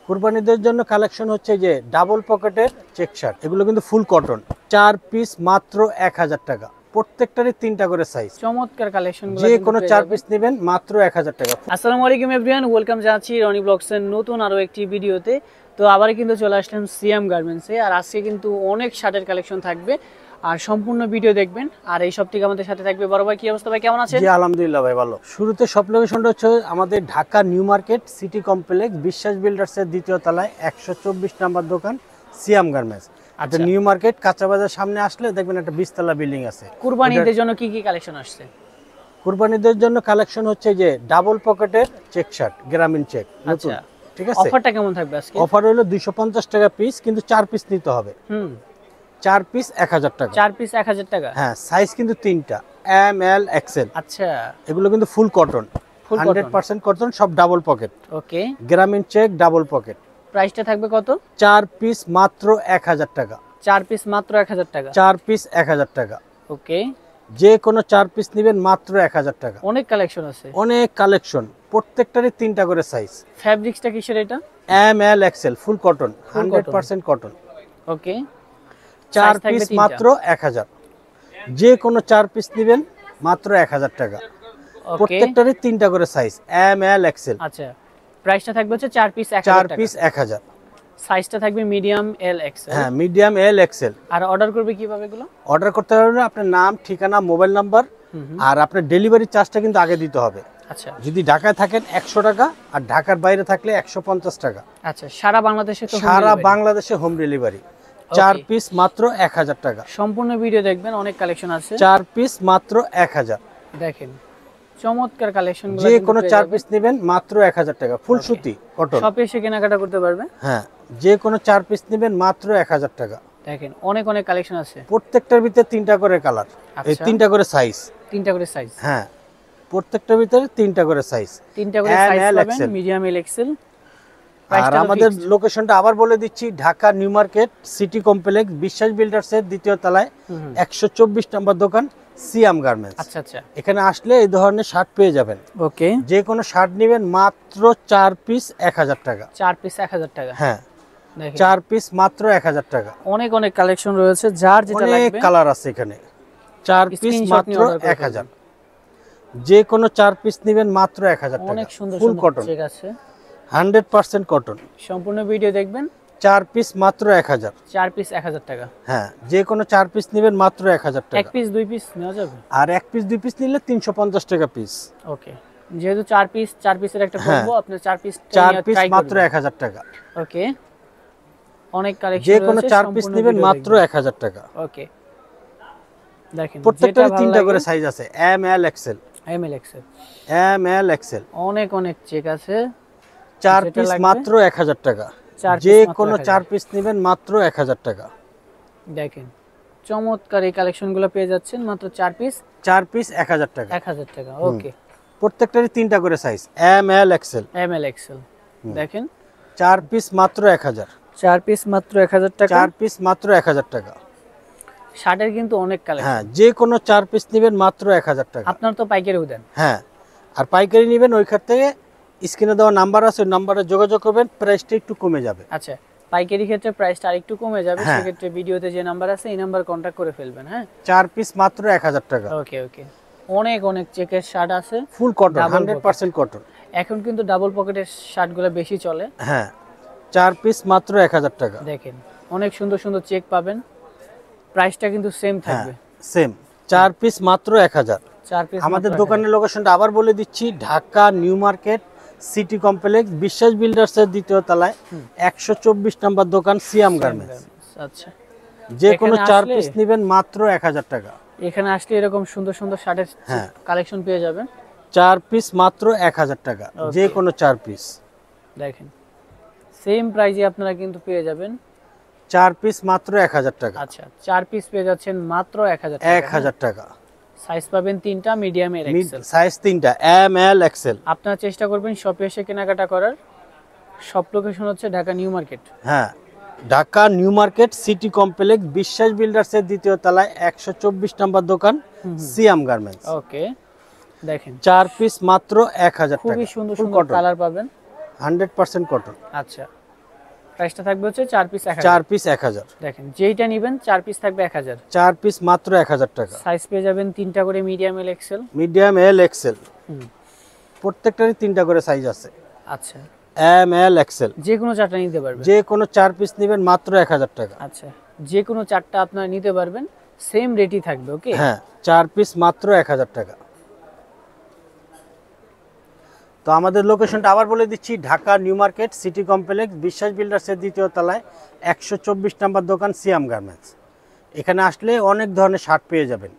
কুরবানিদের জন্য কালেকশন হচ্ছে যে ডাবল পকেটের চেক শার্ট, এগুলো কিন্তু ফুল কটন, 4 পিস মাত্র 1000 টাকা, প্রত্যেকটারই 3টা করে সাইজ। চমৎকার কালেকশন, যে কোনো 4 পিস নেবেন মাত্র 1000 টাকা। আসসালামু আলাইকুম এভরিওয়ান, ওয়েলকাম জানাচ্ছি রনি ব্লগসের নতুন আরো একটি ভিডিওতে। তো আবার কিন্তু চলে আসলাম সিয়াম গার্মেন্টসে, আর আজকে কিন্তু অনেক শার্টের কালেকশন থাকবে, আর সম্পূর্ণ ভিডিও দেখবেন। আর এই সব থেকে আমাদের সাথে থাকবে বড় ভাই। কি অবস্থা ভাই, কেমন আছেন? জি আলহামদুলিল্লাহ ভাই ভালো। শুরুতে সব লোকেশনটা হচ্ছে আমাদের Dhaka new market city complex Biswas বিল্ডার্সের দ্বিতীয় তলায় 124 নাম্বার দোকান সিয়াম গার্মেন্টস। আচ্ছা, নিউ মার্কেট কাঁচা বাজার সামনে আসলে দেখবেন একটা 20 তলা বিল্ডিং আছে। কুরবানিদের জন্য কি কি কালেকশন আসছে? কুরবানিদের জন্য কালেকশন হচ্ছে যে ডাবল পকেটের চেক শার্ট, গ্রামীণ চেক। আচ্ছা, ঠিক আছে। অফারটা কেমন থাকবে আজকে? অফার হলো 250 টাকা পিস, কিন্তু 4 পিস নিতে হবে। 4 পিস 1000 টাকা। 4 পিস 1000 টাকা। হ্যাঁ, সাইজ কিন্তু 3টা, এম এল এক্সেল। আচ্ছা, এগুলো কিন্তু ফুল কটন, 100% কটন, সব ডাবল পকেট। ওকে, গ্রামীণ চেক ডাবল পকেট। প্রাইসটা থাকবে কত? 4 পিস মাত্র 1000 টাকা। 4 পিস মাত্র 1000 টাকা। 4 পিস 1000 টাকা। ওকে, যে কোনো 4 পিস নেবেন মাত্র 1000 টাকা। অনেক কালেকশন আছে, অনেক কালেকশন, প্রত্যেকটারই 3টা করে সাইজ। ফ্যাব্রিক্সটা কিসের এটা? M L XL, full cotton, 100% cotton. Okay, 4 piece মাত্র 1000। যে কোনো 4 পিস নেবেন মাত্র 1000 টাকা। প্রত্যেকটারই 3টা করে সাইজ, এম এল এক্সেল। আচ্ছা, প্রাইসটা থাকবে হচ্ছে 4 পিস 1000 4 টাকা। পিস 1000। সাইজটা থাকবে মিডিয়াম এল এক্সেল। হ্যাঁ, মিডিয়াম এল এক্সেল। আর অর্ডার করবে কিভাবে এগুলো? অর্ডার করতে হলে আপনার নাম, ঠিকানা, মোবাইল নাম্বার, আর আপনার ডেলিভারি চার্জটা কিন্তু আগে দিতে হবে। আচ্ছা, যদি ঢাকায় থাকেন 100 টাকা, আর ঢাকার বাইরে থাকলে 150 টাকা। আচ্ছা, সারা বাংলাদেশে তো সারা বাংলাদেশে হোম ডেলিভারি। 4 পিস মাত্র 1000 টাকা। সম্পূর্ণ ভিডিও দেখবেন, অনেক কালেকশন আছে। 4 পিস মাত্র 1000। দেখেন চমৎকার কালেকশন। যে কোনো 4 পিস নেবেন মাত্র 1000 টাকা, ফুল সুতি কটন। শপে এসে কেনাকাটা করতে পারবে। হ্যাঁ, যে কোনো 4 পিস নেবেন মাত্র 1000 টাকা। দেখেন অনেক অনেক কালেকশন আছে, প্রত্যেকটার ভিতরে 3টা করে কালার, এই 3টা করে সাইজ। 3টা করে সাইজ। হ্যাঁ, প্রত্যেকটার ভিতরে 3টা করে সাইজ। 3টা করে সাইজ পাবেন, মিডিয়াম এল এক্সেল। আর আমাদের লোকেশনটা আবার বলে দিচ্ছি, Dhaka new market city complex Biswas বিল্ডার্সের দ্বিতীয় তলায় 124 নম্বর দোকান সিয়াম গার্মেন্টস। আচ্ছা আচ্ছা, এখানে আসলে এই ধরনের শার্ট পেয়ে যাবেন। ওকে, যে কোনো শার্ট নেবেন মাত্র 4 পিস 1000 টাকা। 4 পিস 1000 টাকা। হ্যাঁ, 4 পিস মাত্র 1000 টাকা। অনেক অনেক কালেকশন রয়েছে, যার যেটা লাগবে। অনেক কালার আছে এখানে। 4 পিস মাত্র 1000। যে কোনো 4 পিস নেবেন মাত্র 1000 টাকা। অনেক সুন্দর ফুল কটন, ঠিক আছে, 100% কটন। সম্পূর্ণ ভিডিও দেখবেন। 4 পিস মাত্র 1000। 4 পিস 1000 টাকা। হ্যাঁ, যে কোনো 4 পিস নেবেন মাত্র 1000 টাকা। 1 পিস 2 পিস নেওয়া যাবে। আর 1 পিস 2 পিস নিলে 350 টাকা পিস। ওকে, যেহেতু 4 পিসের একটা করব, আপনি 4 পিস 4 পিস মাত্র 1000 টাকা। ওকে, অনেক কালেকশন যে কোনো 4 পিস নেবেন মাত্র 1000 টাকা। ওকে, দেখেন প্রত্যেকটারই 3টা করে সাইজ আছে, M L XL. M L XL, M L XL. অনেক অনেক চেক আছে। 4 পিস মাত্র 1000 টাকা। যে কোনো 4 পিস নেবেন মাত্র 1000 টাকা। দেখেন চমৎকার এই কালেকশনগুলো পেয়ে যাচ্ছেন মাত্র 4 পিস 1000 টাকা। 1000 টাকা। ওকে, প্রত্যেকটারই 3টা করে size, M L XL. M L XL. দেখেন 4 পিস মাত্র 1000। 4 পিস মাত্র 1000 টাকা। 4 পিস মাত্র 1000 টাকা। শার্টের কিন্তু অনেক কালেকশন। হ্যাঁ, যে কোনো 4 পিস নেবেন মাত্র 1000 টাকা। আপনার তো পাইকারিও দেন? হ্যাঁ, আর পাইকারি নেবেন ওই খাত থেকে স্ক্রিনে দেওয়া নাম্বার আছে, ওই নাম্বারে যোগাযোগ করবেন, প্রাইসটা একটু কমে যাবে। আচ্ছা, পাইকারি ক্ষেত্রে প্রাইসটা আরেকটু কমে যাবে, সেক্ষেত্রে ভিডিওতে যে নাম্বার আছে এই নাম্বার কন্টাক্ট করে ফেলবেন। হ্যাঁ, 4 পিস মাত্র 1000 টাকা। ওকে ওকে, অনেক অনেক চেকের শার্ট আছে, ফুল কটন, 100% কটন। এখন কিন্তু ডাবল পকেটের শার্টগুলো বেশি চলে। হ্যাঁ, 4 পিস মাত্র 1000 টাকা। দেখেন অনেক সুন্দর সুন্দর চেক পাবেন, প্রাইসটা কিন্তু সেম থাকবে। সেম, 4 পিস মাত্র 1000। 4 পিস। আমাদের দোকানের লোকেশনটা আবার বলে দিচ্ছি, Dhaka new market city complex Biswas বিল্ডার্সের দ্বিতীয় তলায় 124 নম্বর দোকান সিয়াম গার্মেন্টস। আচ্ছা, যে কোনো 4 পিস নেবেন মাত্র 1000 টাকা। এখানে আসলে এরকম সুন্দর সুন্দর শার্টের কালেকশন পেয়ে যাবেন। 4 পিস মাত্র 1000 টাকা, যে কোনো 4 পিস। দেখেন সেম প্রাইসে আপনারা কিন্তু পেয়ে যাবেন। 4 পিস মাত্র 1000 টাকা। আচ্ছা, 4 পিস পেয়ে যাচ্ছেন মাত্র 1000 টাকা। 1000 টাকা। সাইজ পাবেন 3টা, মিডিয়াম এর এক্সেল। সাইজ 3টা, এম এল এক্সেল। আপনারা চেষ্টা করবেন শপে এসে কেনাকাটা করার। সব লোকেশন হচ্ছে ঢাকা নিউ মার্কেট। হ্যাঁ, Dhaka new market city complex Biswas বিল্ডার্সের দ্বিতীয় তলায় 124 নম্বর দোকান সিয়াম গার্মেন্টস। ওকে, দেখেন 4 পিস মাত্র 1000 টাকা। খুবই সুন্দর সুন্দর কালার পাবেন, 100% কটন। আচ্ছা, প্রাইসটা থাকবে হচ্ছে 4 পিস 1000। 4 পিস 1000। দেখেন যেইটা নেবেন 4 পিস থাকবে 1000। 4 পিস মাত্র 1000 টাকা। সাইজ পেয়ে যাবেন 3টা করে medium L XL. Medium L XL, প্রত্যেকটারই 3টা করে সাইজ আছে। আচ্ছা, এম এল এক্সেল, যে কোনো 4টা নিতে পারবেন। যে কোনো 4 পিস নেবেন মাত্র 1000 টাকা। আচ্ছা, যে কোনো 4টা আপনারা নিতে পারবেন, সেম রেটই থাকবে। ওকে, হ্যাঁ, 4 পিস মাত্র 1000 টাকা। তো আমাদের লোকেশনটা আবার বলে দিচ্ছি, Dhaka new market city complex Biswas বিল্ডার্সের 2য় তলায় 124 নম্বর দোকান সিয়াম গার্মেন্টস। এখানে আসলে অনেক ধরনের শার্ট পেয়ে যাবেন।